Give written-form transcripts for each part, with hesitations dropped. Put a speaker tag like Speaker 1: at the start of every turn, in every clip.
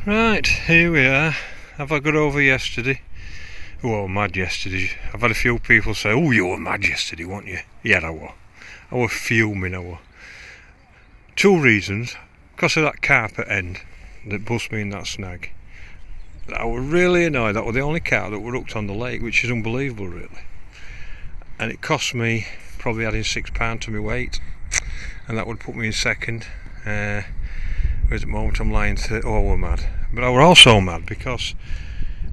Speaker 1: Right, here we are. Have I got over yesterday? Oh, mad yesterday. I've had a few people say, "Oh, you were mad yesterday, weren't you?" Yeah, I were. I were fuming, I were. Two reasons. Because of that carpet end that bust me in that snag. I was really annoyed. That was the only carp that were hooked on the lake, which is unbelievable, really. And it cost me probably adding £6 to my weight, and that would put me in second. Whereas at the moment I'm lying third. Oh, I were mad. But I were also mad because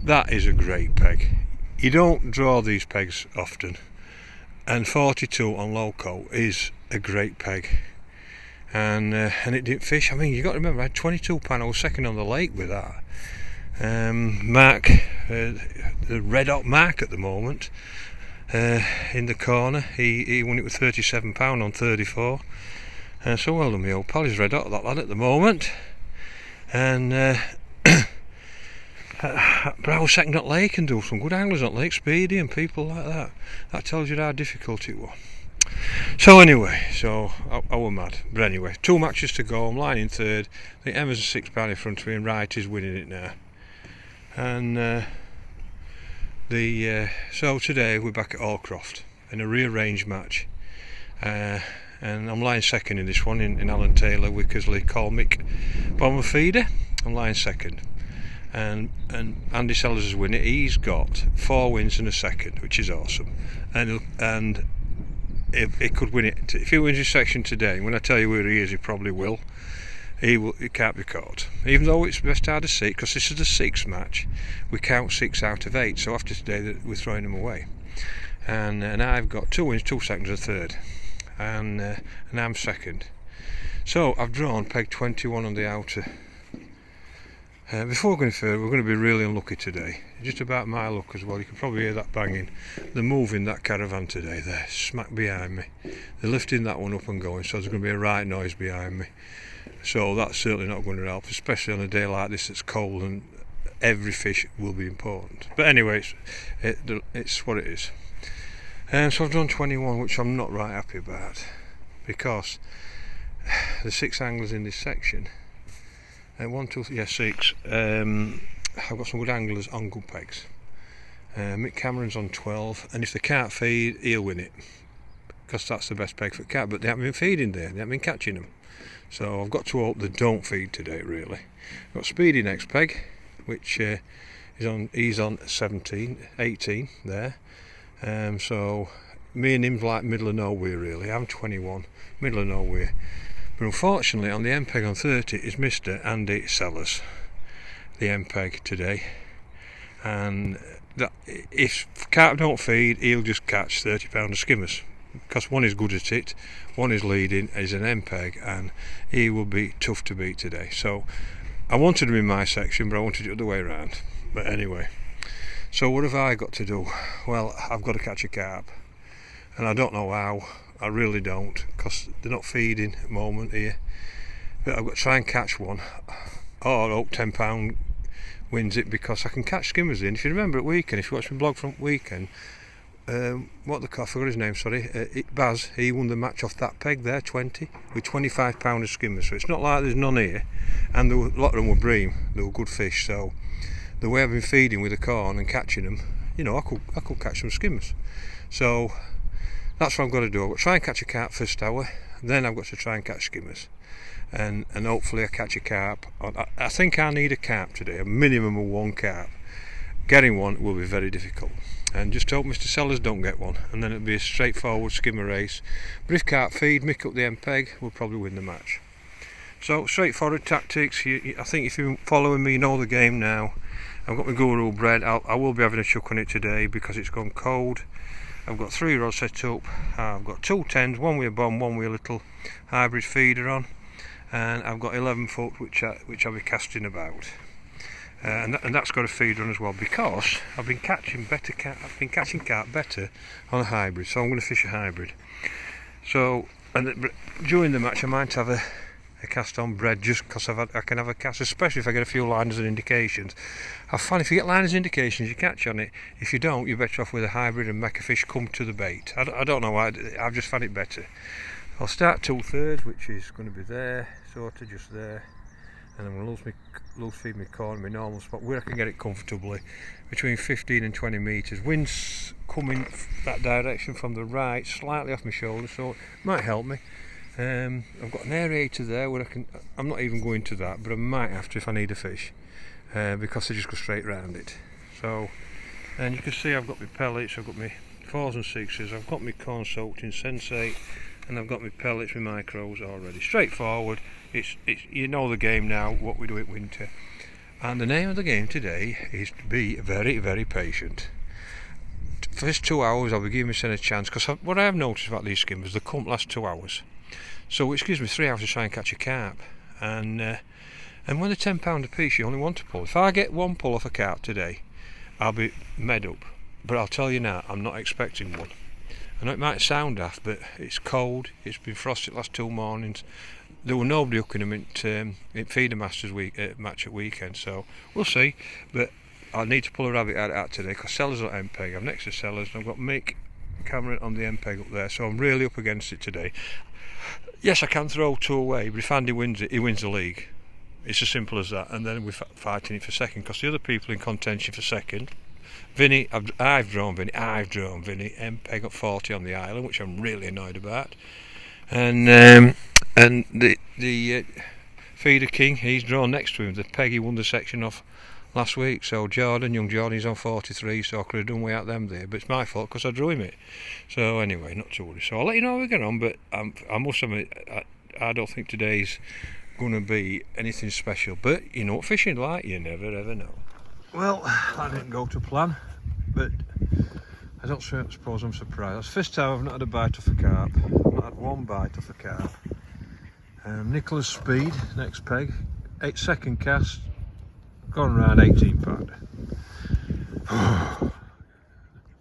Speaker 1: that is a great peg. You don't draw these pegs often, and 42 on loco is a great peg. And it didn't fish. I mean, you got to remember, I had £22. I was second on the lake with that. Mark, the red hot Mark at the moment, in the corner, he won it with £37 on 34. So well done, my old pal. He's red hot, that lad, at the moment. And but I was second at lake and do some good anglers at Lake Speedy and people like that. That tells you how difficult it was. So anyway, I was mad. But anyway, 2 matches to go. I'm lying in third. I think Emma's £6 in front of me and Wright is winning it now. And so today we're back at Allcroft in a rearranged match. And I'm lying second in this one in Alan Taylor, Wickersley, Colmic. Bomber feeder, I'm lying second. And Andy Sellers has won it. He's got 4 wins and a second, which is awesome. And he could win it if he wins his section today. When I tell you where he is, he probably will. He can't be caught. Even though it's best out of 6, because this is the 6th match, we count 6 out of 8. So after today, we're throwing them away. And I've got 2 wins, 2 seconds, and a third. And I'm second. So I've drawn peg 21 on the outer. Before going further, we're going to be really unlucky today. Just about my luck as well. You can probably hear that banging. They're moving that caravan today. They're smack behind me. They're lifting that one up and going, so there's going to be a right noise behind me. So that's certainly not going to help, especially on a day like this that's cold and every fish will be important. But anyway, it's what it is. So I've done 21, which I'm not right happy about, because the 6 anglers in this section, 6. I've got some good anglers on good pegs. Mick Cameron's on 12, and if they can't feed, he'll win it, because that's the best peg for carp. But they haven't been feeding there; they haven't been catching them. So I've got to hope they don't feed today. Really, I've got Speedy next peg, which he's on 18 there. So me and him's like middle of nowhere really. I'm 21, middle of nowhere. But unfortunately on the MPEG on 30 is Mr. Andy Sellers, the MPEG today. And that, if carp don't feed, he'll just catch £30 of skimmers. Because one is good at it, one is leading, is an MPEG, and he will be tough to beat today. So I wanted him in my section, but I wanted it the other way around. But anyway. So what have I got to do? Well, I've got to catch a carp, and I don't know how. I really don't, because they're not feeding at the moment here. But I've got to try and catch one. Oh, I hope £10 wins it, because I can catch skimmers in. If you remember at weekend, if you watch my blog from weekend, I forgot his name, sorry, Baz, he won the match off that peg there, 20, with £25 of skimmers. So it's not like there's none here, and a lot of them were bream, they were good fish. So the way I've been feeding with the corn and catching them, I could catch some skimmers. So that's what I've got to do. I've got to try and catch a carp first hour, then I've got to try and catch skimmers, and hopefully I catch a carp. I think I need a carp today, a minimum of 1 carp. Getting one will be very difficult, and just hope Mr. Sellers don't get one, and then it'll be a straightforward skimmer race. But if carp feed, mick up the MPEG, we'll probably win the match. So straightforward tactics. I think if you're following me, you know the game now. I've got my Guru bread. I will be having a chuck on it today because it's gone cold. I've got 3 rods set up. I've got 2 10s, one with a bomb, one with a little hybrid feeder on, and I've got 11 foot which I'll be casting about. And that's got a feeder on as well, because I've been catching carp better on a hybrid. So I'm going to fish a hybrid. So during the match I might have a cast on bread, just because I can have a cast, especially if I get a few liners and indications. I find if you get liners and indications, you catch on it. If you don't, you're better off with a hybrid and make a fish come to the bait. I don't know why, I've just found it better. I'll start 2/3, which is going to be there, sort of just there, and I'm going to loose feed my corn in my normal spot where I can get it comfortably, between 15 and 20 metres. Wind's coming that direction from the right, slightly off my shoulder, so it might help me. I've got an aerator there where I'm not even going to that, but I might have to if I need a fish, because they just go straight round it. So, and you can see I've got my pellets, I've got my 4s and 6s, I've got my corn soaked in sensate, and I've got my pellets, my micros already. Straightforward. It's you know the game now, what we do at winter. And the name of the game today is to be very, very patient. First 2 hours I'll be giving myself a chance, because what I have noticed about these skimmers, they can't last 2 hours. So which gives me 3 hours to try and catch a carp. And when they're £10 a piece, you only want to pull. If I get one pull off a carp today, I'll be made up. But I'll tell you now, I'm not expecting one. I know it might sound daft, but it's cold, it's been frosty the last 2 mornings. There were nobody hooking them in Feeder Masters match at weekend, so we'll see. But I need to pull a rabbit out of that today, because Sellers are at MPEG. I'm next to Sellers, and I've got Mick Cameron on the MPEG up there, so I'm really up against it today. Yes, I can throw 2 away, but if Andy wins it, he wins the league. It's as simple as that, and then we're fighting it for second, because the other people in contention for second, Vinny, I've drawn Vinny, MPEG at 40 on the island, which I'm really annoyed about, and the Feeder King, he's drawn next to him, the Peggy won the section off last week, so young Jordan's on 43, so I could have done without them there, but it's my fault because I drew him it. So anyway, not to worry. So I'll let you know how we get on, but I must admit, I don't think today's going to be anything special, but you know what fishing like, you never ever know. Well, that didn't go to plan, but I don't suppose I'm surprised. That's the first time I've not had a bite off a carp. I've not had one bite off a carp. Nicholas Speed, next peg, 8-second cast, gone around 18 pound.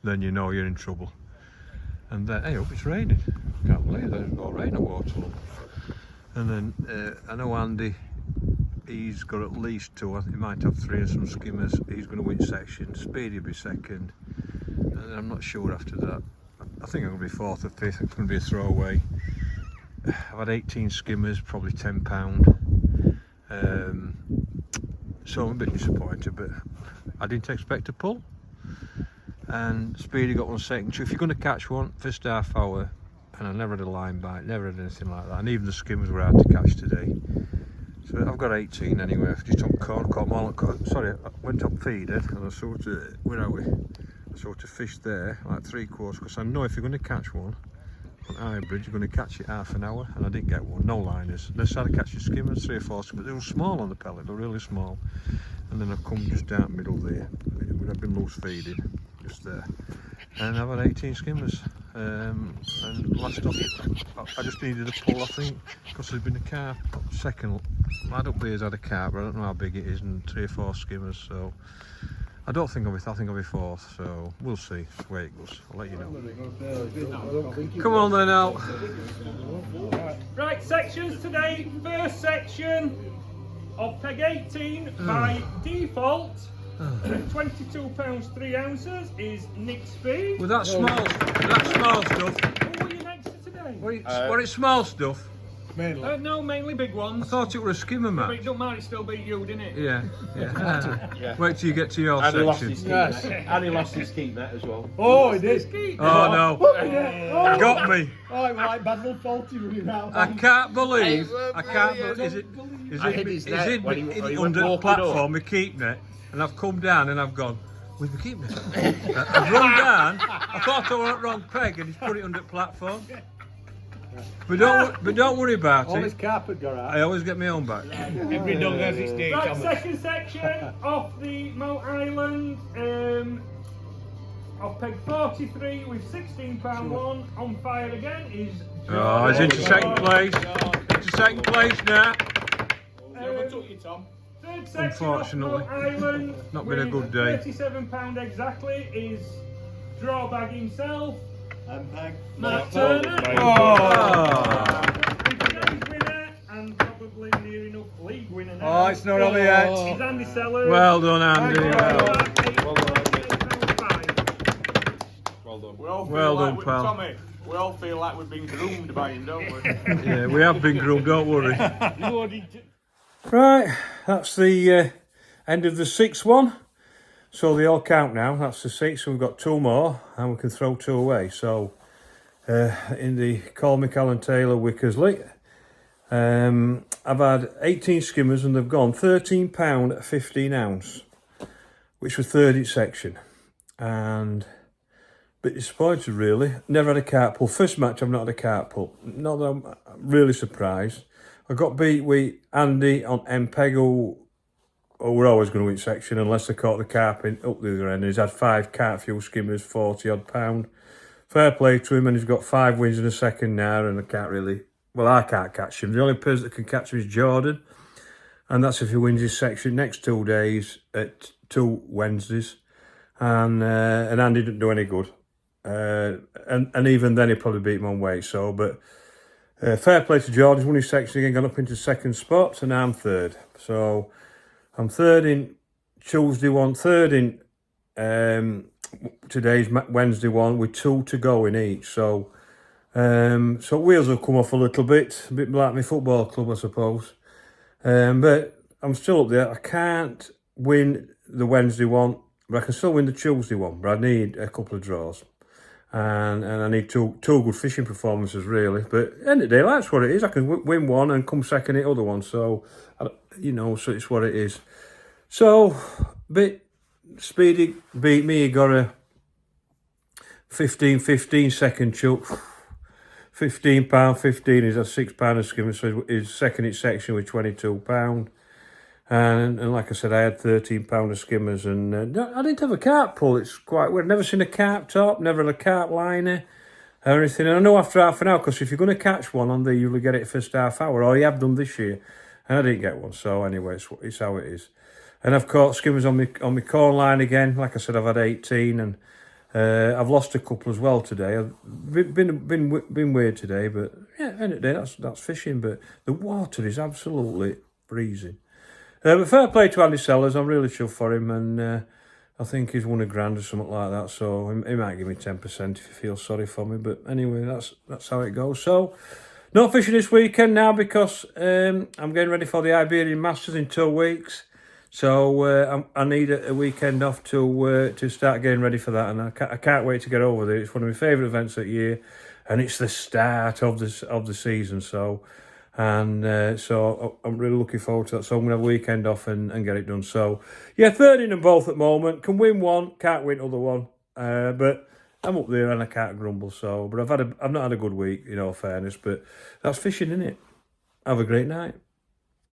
Speaker 1: Then you know you're in trouble. And then, hey, hope it's raining. Can't believe there's no rain at Waterloo. And then I know Andy, he's got at least 2, I think he might have 3 and some skimmers. He's going to win section. Speedy will be second. And I'm not sure after that. I think I'm going to be 4th or 5th. It's going to be a throwaway. I've had 18 skimmers, probably £10. So I'm a bit disappointed, but I didn't expect to pull. And Speedy got one second. So if you're going to catch one, first half hour, and I never had a line bite, never had anything like that, and even the skimmers were hard to catch today. So I've got 18 anyway. I've just on corn, caught them all. Sorry, I went up feeder, and I sort of, where are we? I sort of fished there, like 3/4, because I know if you're going to catch one on hybrid, you're going to catch it half an hour, and I didn't get one, no liners. Then I started catching skimmers, 3 or 4 skimmers. They were small on the pellet, they were really small. And then I've come just down the middle there, where I've been loose feeding, just there. And I've had 18 skimmers. And last off, I just needed a pull, I think, because there's been a carp. Second lad up there's had a carp, but I don't know how big it is, and 3 or 4 skimmers, so I don't think I'll be 4th, so we'll see where it goes. I'll let you know. Come on then, Al.
Speaker 2: Right, sections today. First section of peg 18 by default. £22 3 ounces is Nick Speed.
Speaker 1: With that small stuff.
Speaker 2: Who were you next to today?
Speaker 1: What is small stuff?
Speaker 3: Mainly.
Speaker 2: No, mainly big ones.
Speaker 1: I thought it were a skimmer
Speaker 2: But
Speaker 1: match.
Speaker 2: it don't matter, it still beat you, didn't it?
Speaker 1: Yeah.
Speaker 3: Yeah.
Speaker 1: Wait till you get to your
Speaker 3: And he lost
Speaker 1: section.
Speaker 3: his keep net. And he lost his keep net as well.
Speaker 4: Oh, he did.
Speaker 1: Oh no,
Speaker 4: Oh,
Speaker 1: got me.
Speaker 4: oh, it was like Basil Faulty running out.
Speaker 1: I can't believe. I can't believe. Is
Speaker 3: I hit his net when he went
Speaker 1: under the
Speaker 3: walking up.
Speaker 1: platform, my keep net, and I've come down and I've gone. With my keep net. I've run down. I thought I was at wrong peg, and he's put it under the platform. But don't worry about
Speaker 4: All his
Speaker 1: it.
Speaker 4: carpet got out.
Speaker 1: I always get my own back.
Speaker 4: Every dog has its day,
Speaker 2: Right,
Speaker 4: Thomas.
Speaker 2: second section off the Moat Island. Off peg 43 with £16 one. On fire again is.
Speaker 1: Oh, he's into second place. Into second place now.
Speaker 3: took you, Tom.
Speaker 2: Third section
Speaker 1: Unfortunately.
Speaker 2: off Moat Island.
Speaker 1: Not been a
Speaker 2: with
Speaker 1: good day.
Speaker 2: £37 exactly is Drawbag himself.
Speaker 4: MPEG.
Speaker 2: Matt Turner.
Speaker 1: Oh.
Speaker 2: Today's winner and probably near enough league winner now.
Speaker 4: Oh, it's not over yet.
Speaker 2: Is Andy Sellers.
Speaker 1: Well done, Andy.
Speaker 3: Well done.
Speaker 5: We all feel
Speaker 1: Well
Speaker 5: like
Speaker 1: done, pal.
Speaker 5: Tommy, we all feel like we've been groomed by him, don't we?
Speaker 1: Yeah, we have been groomed, don't worry. Right, that's the end of the 6th one. So they all count now. That's the 6th, so we've got 2 more, and we can throw 2 away. So in the Colmic Alan Taylor Wickersley, I've had 18 skimmers and they've gone £13 15 ounce, which was third in section. And a bit disappointed really. Never had a cart pull. First match I've not had a cart pull. Not that I'm really surprised. I got beat with Andy on MPEG, who we're always going to win section unless they caught the carp in up the other end. He's had 5 cart fuel skimmers, 40 odd pound. Fair play to him, and he's got 5 wins in the second now, and I can't really, well, I can't catch him. The only person that can catch him is Jordan, and that's if he wins his section next 2 days at 2 Wednesdays. And Andy didn't do any good. And even then he probably beat him on weight. So, but fair play to Jordan. He's won his section again, gone up into 2nd spot, and now I'm 3rd. So I'm 3rd in Tuesday one, 3rd in today's Wednesday one, with 2 to go in each. So so wheels have come off a bit like my football club, I suppose. But I'm still up there. I can't win the Wednesday one, but I can still win the Tuesday one. But I need a couple of draws. And I need two good fishing performances, really. But at the end of the day, that's what it is. I can win one and come second at other one. So, you know, so it's what it is. So, bit Speedy beat me. He got a 15 second chuck. £15 15. He's had £6 of skimming. So he's second in section with £22. And like I said, I had £13 of skimmers, and I didn't have a carp pull. It's quite weird. Never seen a carp top, never had a carp liner or anything. And I know after half an hour, because if you're going to catch one on there, you'll get it first half hour, or you have done this year. And I didn't get one. So anyway, it's how it is. And I've caught skimmers on my corn line again. Like I said, I've had 18, and I've lost a couple as well today. I've been weird today, but yeah, end of the day, that's fishing. But the water is absolutely freezing. But fair play to Andy Sellers. I'm really chuffed for him, and I think he's won £1,000 or something like that. So he might give me 10% if he feels sorry for me. But anyway, that's how it goes. So no fishing this weekend now, because I'm getting ready for the Iberian Masters in 2 weeks. So I need a weekend off to start getting ready for that, and I can't wait to get over there. It's one of my favourite events that year, and it's the start of the season. So. And so I'm really looking forward to that. So I'm going to have a weekend off and get it done. So, yeah, 3rd in them both at the moment. Can win one, can't win other one. But I'm up there and I can't grumble. So, but I've not had a good week, in all fairness. But that's fishing, innit? Have a great night.